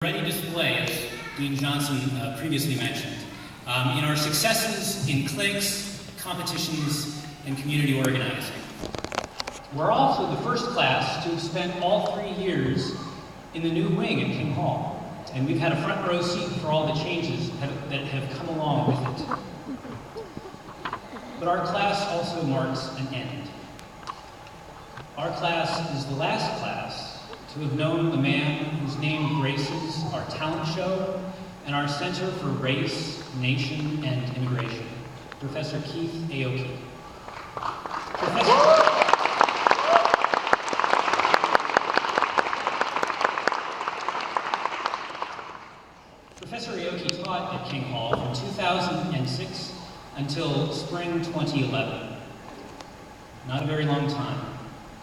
Ready display, as Dean Johnson previously mentioned, in our successes in clinics, competitions, and community organizing. We're also the first class to have spent all 3 years in the new wing at King Hall, and we've had a front row seat for all the changes that have come along with it. But our class also marks an end. Our class is the last class to have known the man whose name graces our talent show and our Center for Race, Nation, and Immigration, Professor Keith Aoki. Professor Aoki taught at King Hall from 2006 until spring 2011. Not a very long time,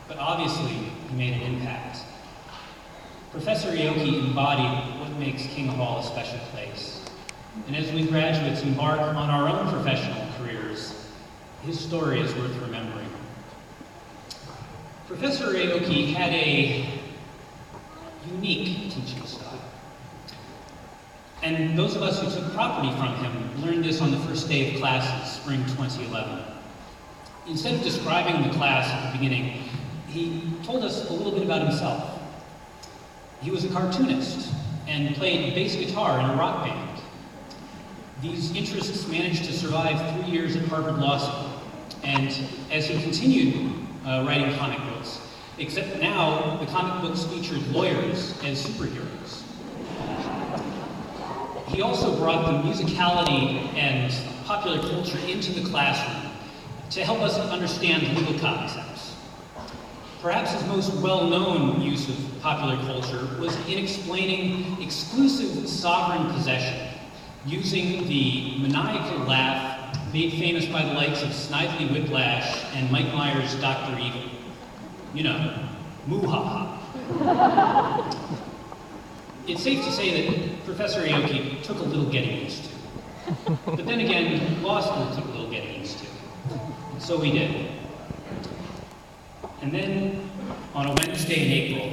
but obviously he made an impact. Professor Aoki embodied what makes King Hall a special place. And as we graduates embark on our own professional careers, his story is worth remembering. Professor Aoki had a unique teaching style. And those of us who took property from him learned this on the first day of classes, spring 2011. Instead of describing the class at the beginning, he told us a little bit about himself. He was a cartoonist and played bass guitar in a rock band. These interests managed to survive 3 years at Harvard Law School, and as he continued writing comic books, except now the comic books featured lawyers as superheroes. He also brought the musicality and popular culture into the classroom to help us understand legal concepts. Perhaps his most well-known use of popular culture was in explaining exclusive sovereign possession, using the maniacal laugh made famous by the likes of Snidely Whiplash and Mike Myers' Dr. Evil. You know, moo-ha-ha. It's safe to say that Professor Aoki took a little getting used to. But then again, law school took a little getting used to. And so we did. And then, on a Wednesday in April,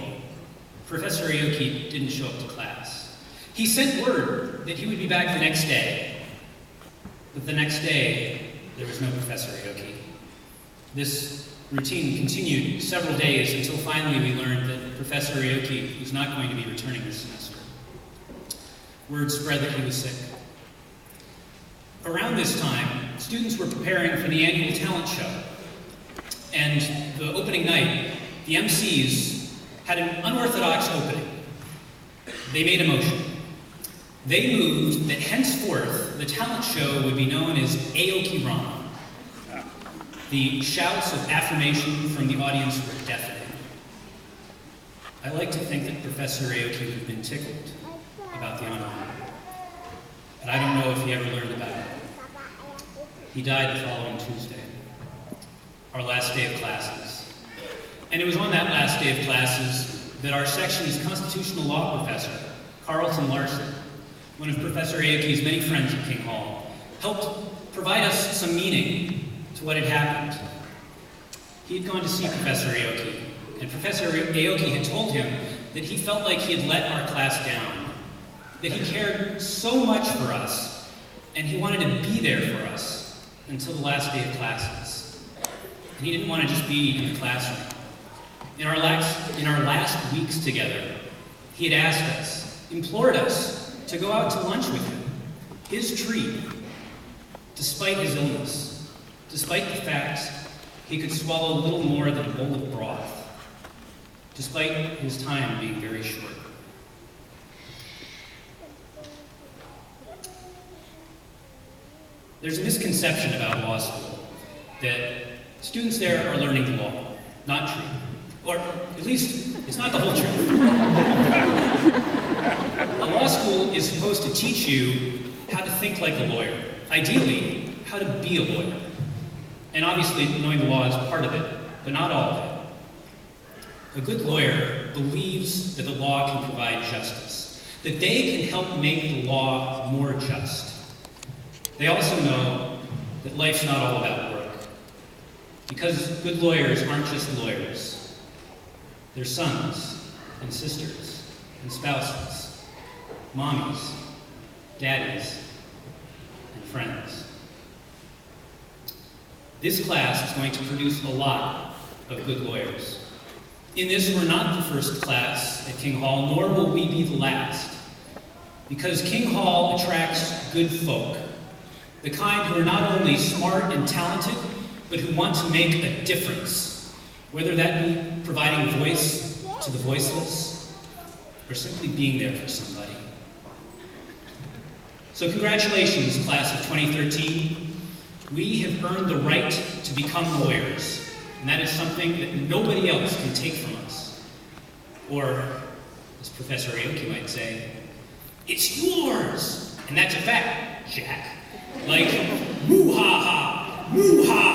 Professor Aoki didn't show up to class. He sent word that he would be back the next day. But the next day, there was no Professor Aoki. This routine continued several days until finally we learned that Professor Aoki was not going to be returning this semester. Word spread that he was sick. Around this time, students were preparing for the annual talent show. And the opening night, the MCs had an unorthodox opening. They made a motion. They moved that henceforth the talent show would be known as Aoki Ron. The shouts of affirmation from the audience were deafening. I like to think that Professor Aoki would have been tickled about the honor, but I don't know if he ever learned about it. He died the following Tuesday, our last day of classes. And it was on that last day of classes that our section's constitutional law professor, Carlton Larson, one of Professor Aoki's many friends at King Hall, helped provide us some meaning to what had happened. He had gone to see Professor Aoki, and Professor Aoki had told him that he felt like he had let our class down, that he cared so much for us, and he wanted to be there for us until the last day of classes. And he didn't want to just be in the classroom. In our last weeks together, he had asked us, implored us to go out to lunch with him, his treat, despite his illness, despite the fact he could swallow little more than a bowl of broth, despite his time being very short. There's a misconception about law school that students there are learning the law. Not true. Or at least, it's not the whole truth. A law school is supposed to teach you how to think like a lawyer. Ideally, how to be a lawyer. And obviously, knowing the law is part of it, but not all of it. A good lawyer believes that the law can provide justice, that they can help make the law more just. They also know that life's not all about work. Because good lawyers aren't just lawyers. They're sons and sisters and spouses mommies, daddies, and friends. This class is going to produce a lot of good lawyers. In this, we're not the first class at King Hall, nor will we be the last, because King Hall attracts good folk, the kind who are not only smart and talented, but who want to make a difference, whether that be providing voice to the voiceless, or simply being there for somebody. So congratulations, class of 2013. We have earned the right to become lawyers, and that is something that nobody else can take from us. Or, as Professor Aoki might say, it's yours! And that's a fact, Jack. Like, moo-ha-ha, moo-ha!